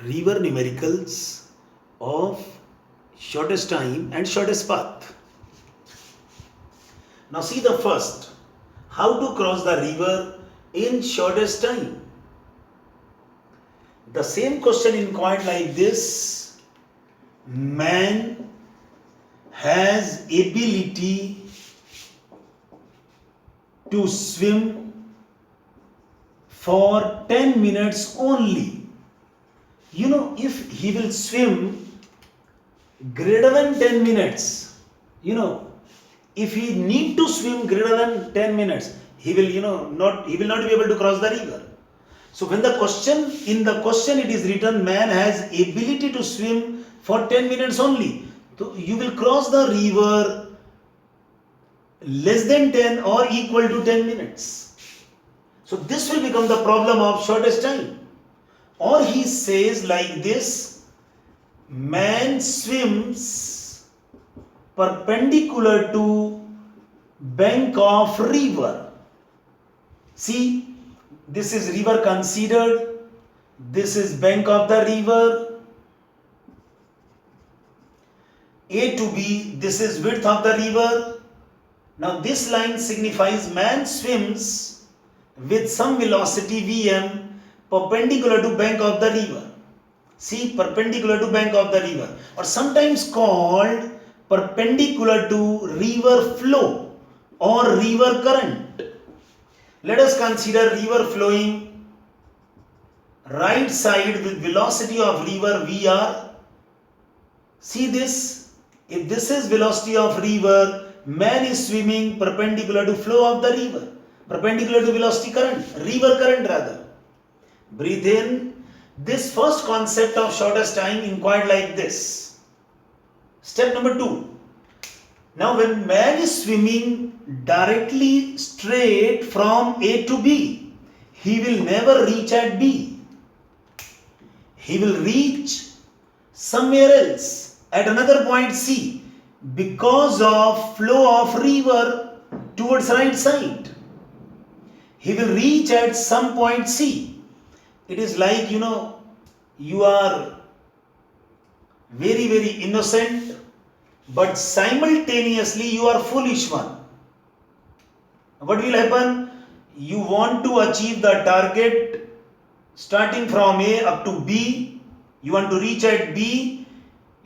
river numericals of shortest time and shortest path. Now see the first, how to cross the river in shortest time. The same question inquired like this: man has ability to swim for 10 minutes only. If he will swim greater than 10 minutes, if he need to swim greater than 10 minutes, he will, he will not be able to cross the river. So when in the question it is written, man has ability to swim for 10 minutes only. So you will cross the river less than 10 or equal to 10 minutes. So this will become the problem of shortest time. Or he says like this: man swims perpendicular to bank of river. See, this is river considered, this is bank of the river, A to B, this is width of the river. Now this line signifies man swims with some velocity Vm perpendicular to bank of the river. See, perpendicular to bank of the river, or sometimes called perpendicular to river flow or river current. Let us consider river flowing right side with velocity of river Vr. See this, if this is velocity of river, man is swimming perpendicular to flow of the river, perpendicular to velocity current, river current rather. Breathe in. This first concept of shortest time inquired like this. Step number 2. Now when man is swimming directly straight from A to B, he will never reach at B. He will reach somewhere else at another point C because of flow of river towards right side. He will reach at some point C. It is like, you are very, very innocent, but simultaneously you are foolish one. What will happen? You want to achieve the target starting from A up to B. You want to reach at B.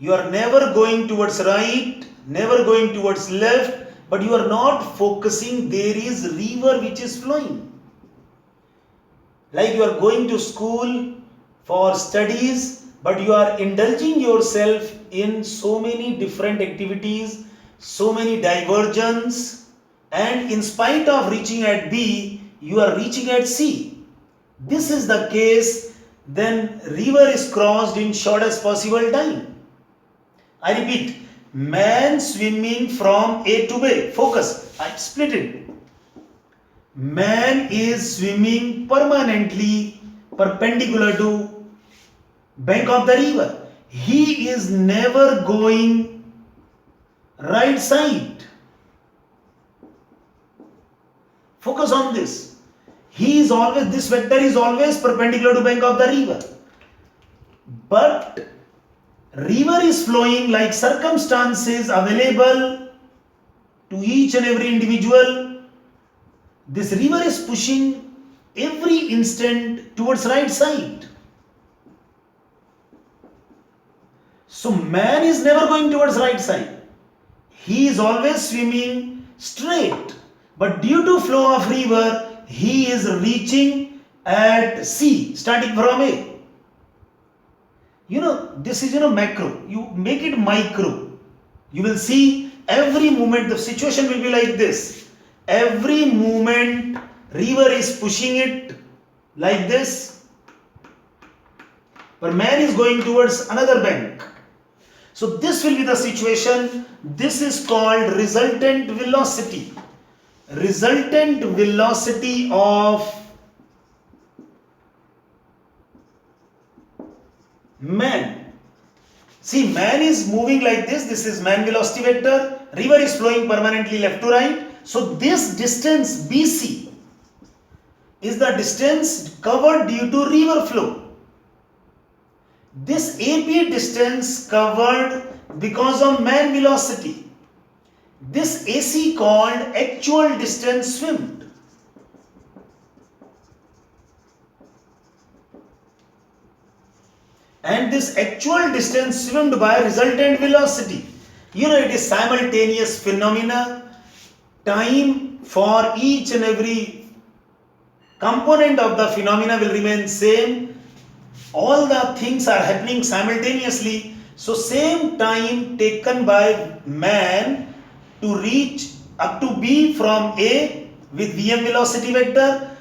You are never going towards right, never going towards left, but you are not focusing. There is river which is flowing. Like you are going to school for studies, but you are indulging yourself in so many different activities, so many diversions, and in spite of reaching at B, you are reaching at C. This is the case, then river is crossed in shortest possible time. I repeat, man swimming from A to B. Focus, I split it. Man is swimming permanently perpendicular to bank of the river. He is never going right side. Focus on this. This vector is always perpendicular to bank of the river. But river is flowing like circumstances available to each and every individual. This river is pushing every instant towards right side. So man is never going towards right side. He is always swimming straight. But due to flow of river, he is reaching at C, starting from A. This is macro. You make it micro. You will see every moment the situation will be like this. Every moment river is pushing it like this, but man is going towards another bank. So this will be the situation. This is called resultant velocity. Resultant velocity of man. See, man is moving like this. This is man velocity vector. River is flowing permanently left to right. So this distance BC is the distance covered due to river flow. This AP distance covered because of man velocity. This AC called actual distance swimmed. And this actual distance swimmed by resultant velocity. It is simultaneous phenomena. Time for each and every component of the phenomena will remain same. All the things are happening simultaneously. So same time taken by man to reach up to B from A with Vm velocity vector.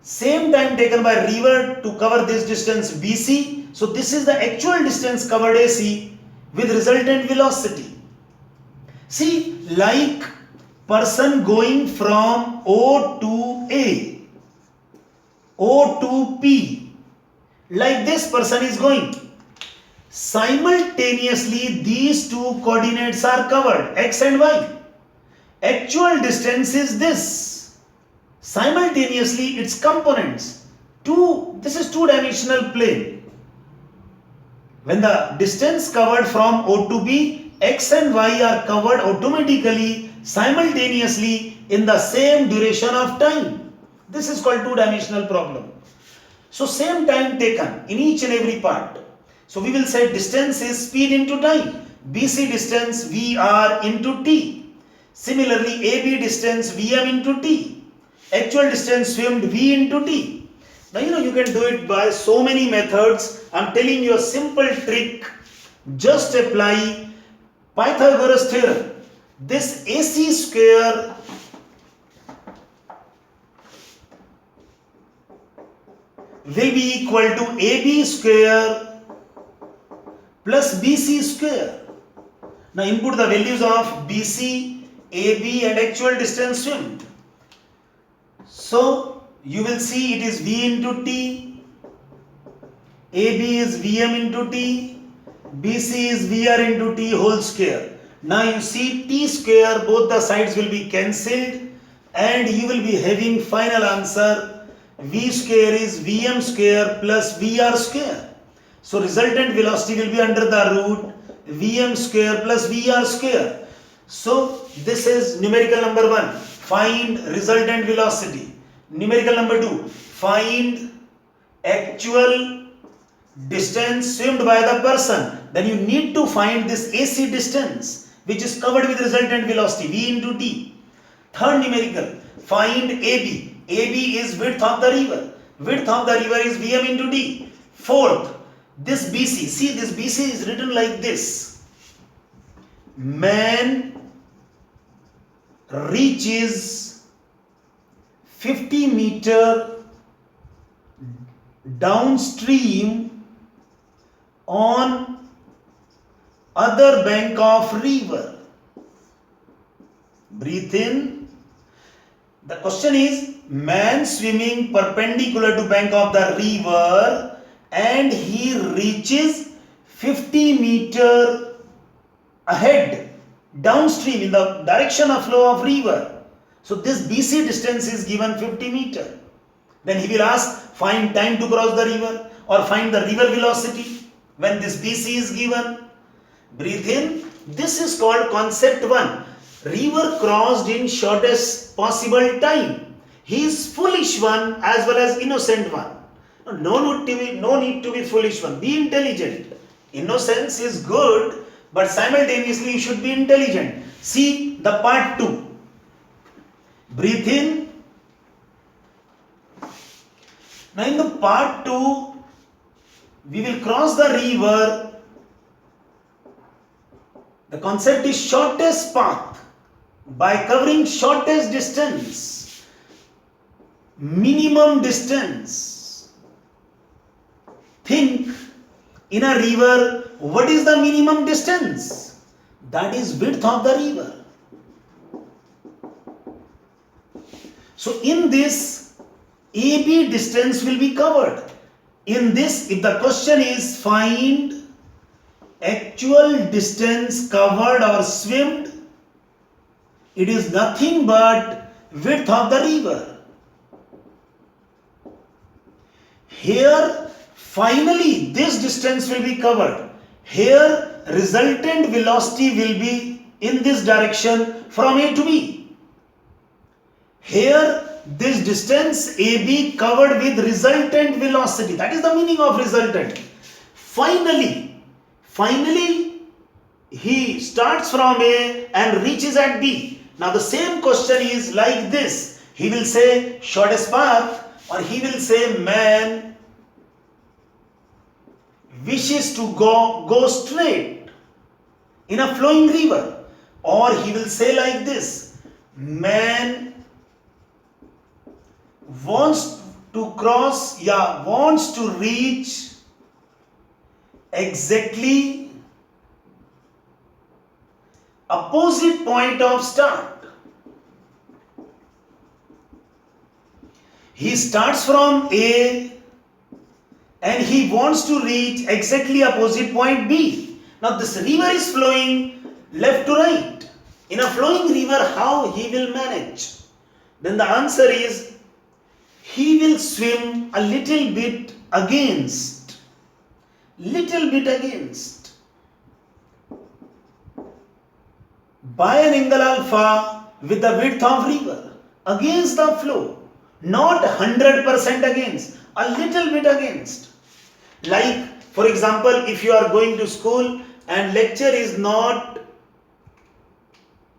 Same time taken by river to cover this distance BC. So this is the actual distance covered AC with resultant velocity. See, like person going from O to A, O to P, like this person is going. Simultaneously these two coordinates are covered, X and Y. Actual distance is this. Simultaneously its components. This is two-dimensional plane. When the distance covered from O to B, X and Y are covered automatically, simultaneously in the same duration of time. This is called two-dimensional problem. So same time taken in each and every part. So we will say distance is speed into time. BC distance VR into T. Similarly AB distance VM into T. Actual distance swimmed V into T. Now you can do it by so many methods. I am telling you a simple trick. Just apply Pythagoras theorem. This AC square will be equal to AB square plus BC square. Now input the values of BC, AB and actual distance swimmed. So you will see it is V into T, AB is Vm into T, BC is VR into T whole square. Now you see T square, both the sides will be cancelled and you will be having final answer V square is Vm square plus VR square. So resultant velocity will be under the root Vm square plus VR square. So this is numerical number 1. Find resultant velocity. Numerical number 2, find actual distance swimmed by the person. Then you need to find this AC distance which is covered with resultant velocity V into T. Third numerical, find AB. AB is width of the river. Width of the river is Vm into T. Fourth, this BC. See, this BC is written like this. Man reaches 50 meter downstream on other bank of river. Breathe in. The question is, man swimming perpendicular to bank of the river and he reaches 50 meter ahead downstream in the direction of flow of river. So this BC distance is given 50 meter. Then he will ask, find time to cross the river or find the river velocity when this BC is given. Breathe in. This is called concept 1. River crossed in shortest possible time. He is foolish one as well as innocent one. No need to be foolish one. Be intelligent. Innocence is good, but simultaneously you should be intelligent. See the part 2. Breathe in. Now in the part 2, we will cross the river. The concept is shortest path. By covering shortest distance, minimum distance. Think, in a river, what is the minimum distance? That is width of the river. So in this, AB distance will be covered. In this, if the question is find actual distance covered or swimmed, it is nothing but width of the river. Here, Finally, this distance will be covered. Here, resultant velocity will be in this direction from A to B. Here, this distance AB covered with resultant velocity. That is the meaning of resultant. Finally, he starts from A and reaches at B. Now the same question is like this. He will say shortest path, or he will say man wishes to go straight in a flowing river, or he will say like this, man wants to reach exactly opposite point of start. He starts from A and he wants to reach exactly opposite point B. Now this river is flowing left to right. In a flowing river, how he will manage? Then the answer is, he will swim a little bit against. By an angle alpha with the width of river, against the flow. Not 100% against, a little bit against. Like, for example, if you are going to school and lecture is not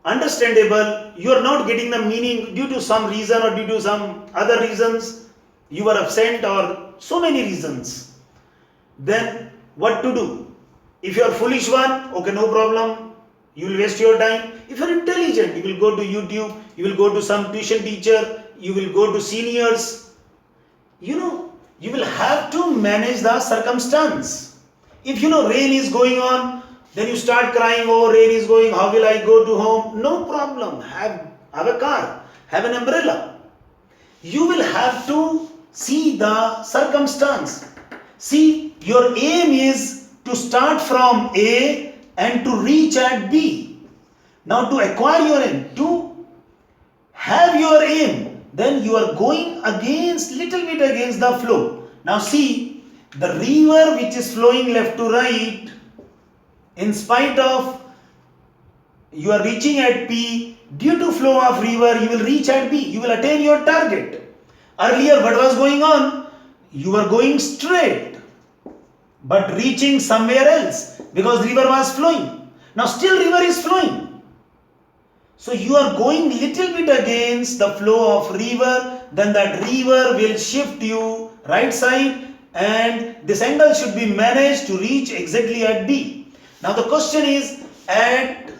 understandable, you are not getting the meaning due to some reason or due to some other reasons, you are absent or so many reasons, then what to do? If you are foolish one, okay, no problem, you will waste your time. If you are intelligent, you will go to YouTube, you will go to some tuition teacher, you will go to seniors. You will have to manage the circumstance. If rain is going on, then you start crying, oh, rain is going, how will I go to home? No problem, have a car, have an umbrella. You will have to see the circumstance. See, your aim is to start from A and to reach at B. Now to acquire your aim, to have your aim, then you are going little bit against the flow. Now see, the river which is flowing left to right, in spite of you are reaching at P, due to flow of river, you will reach at B, you will attain your target. Earlier, what was going on? You were going straight, but reaching somewhere else, because river was flowing. Now still river is flowing. So you are going little bit against the flow of river, then that river will shift you right side, and this angle should be managed to reach exactly at B. Now the question is, at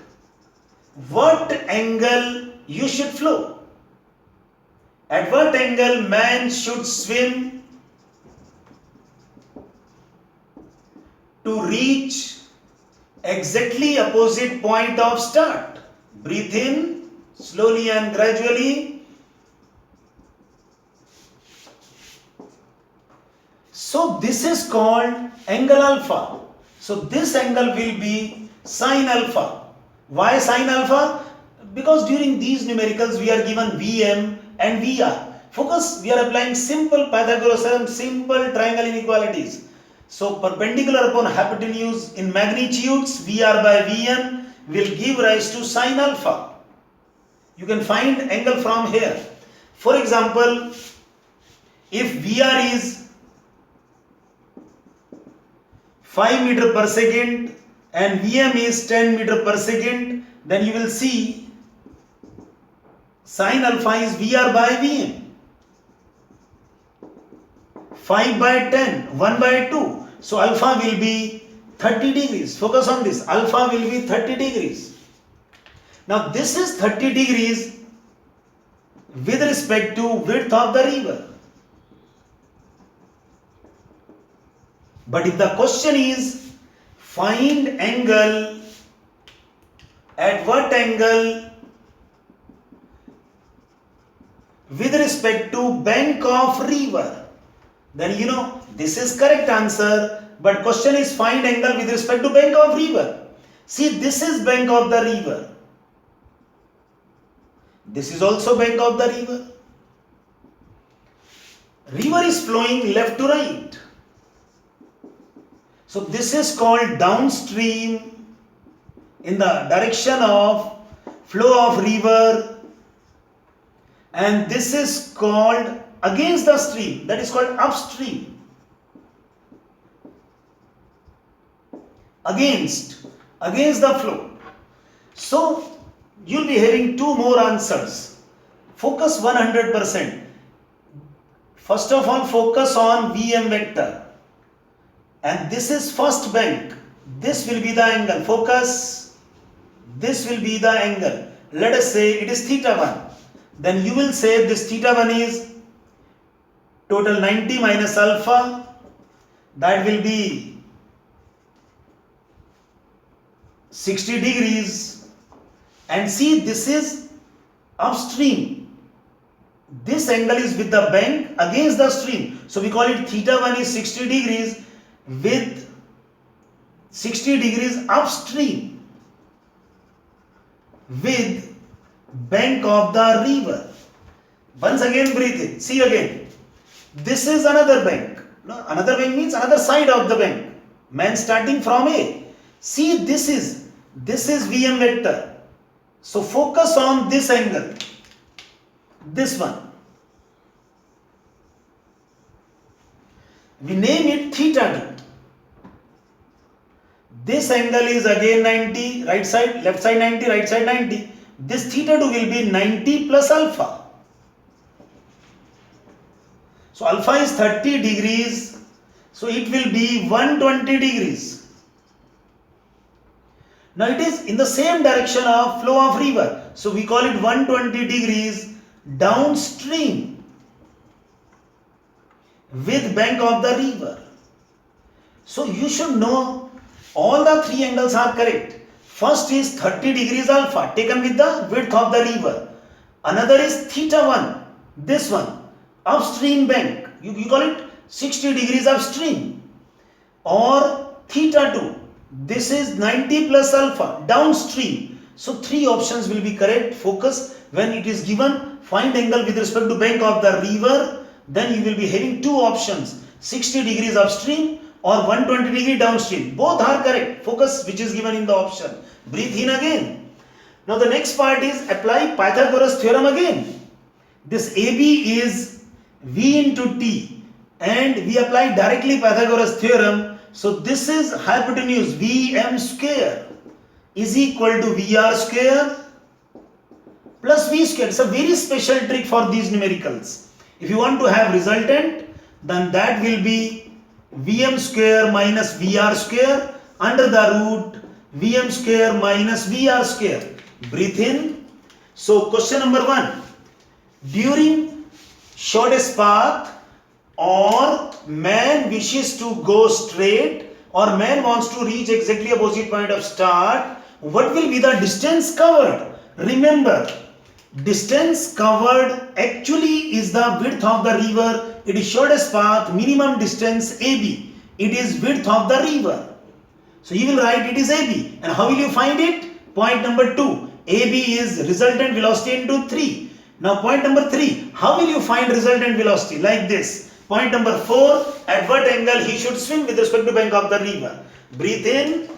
what angle you should flow? At what angle man should swim to reach exactly opposite point of start? Breathe in slowly and gradually. So this is called angle alpha. So this angle will be sine alpha. Why sine alpha? Because during these numericals we are given Vm and Vr. Focus, we are applying simple Pythagoras theorem, simple triangle inequalities. So perpendicular upon hypotenuse in magnitudes, Vr by Vm will give rise to sine alpha. You can find angle from here. For example, if Vr is 5 meter per second and Vm is 10 meter per second, then you will see sine alpha is Vr by Vm. 5 by 10, 1 by 2. So alpha will be 30 degrees. Focus on this. Alpha will be 30 degrees. Now this is 30 degrees with respect to width of the river. But if the question is find angle, at what angle with respect to bank of river, then this is correct answer. But question is find angle with respect to bank of river. See, this is bank of the river. This is also bank of the river. River is flowing left to right. So this is called downstream in the direction of flow of river, and this is called against the stream, that is called upstream. Against the flow. So you'll be having two more answers. Focus 100%. First of all, focus on VM vector. And this is first bank. This will be the angle. Focus. This will be the angle. Let us say it is theta 1. Then you will say this theta 1 is total 90 minus alpha. That will be 60 degrees. And see, this is upstream. This angle is with the bank against the stream. So we call it theta 1 is 60 degrees with 60 degrees upstream with bank of the river. Once again breathe in. See again. This is another bank. No, another bank means another side of the bank. Man starting from A. See, this is VM vector. So focus on this angle. This one. We name it theta 2. This angle is again 90, right side, left side 90, right side 90. This theta 2 will be 90 plus alpha. So alpha is 30 degrees. So it will be 120 degrees. Now it is in the same direction of flow of river. So we call it 120 degrees downstream with bank of the river. So you should know all the three angles are correct. First is 30 degrees alpha taken with the width of the river. Another is theta 1, this one, upstream bank. You call it 60 degrees upstream. Or theta 2, this is 90 plus alpha downstream. So three options will be correct. Focus when it is given find angle with respect to bank of the river, then you will be having two options, 60 degrees upstream or 120 degree downstream. Both are correct. Focus which is given in the option. Breathe in again. Now the next part is apply Pythagoras theorem again. This AB is V into T and we apply directly Pythagoras theorem. So this is hypotenuse Vm square is equal to Vr square plus V square. It's a very special trick for these numericals. If you want to have resultant, then that will be Vm square minus Vr square under the root Vm square minus Vr square. Breathe in. So question number 1. During shortest path or man wishes to go straight or man wants to reach exactly opposite point of start, what will be the distance covered? Remember, distance covered actually is the width of the river. It is shortest path, minimum distance AB. It is width of the river. So you will write it is AB. And how will you find it? Point number 2. AB is resultant velocity into 3. Now point number 3. How will you find resultant velocity? Like this. Point number 4. At what angle he should swim with respect to bank of the river? Breathe in.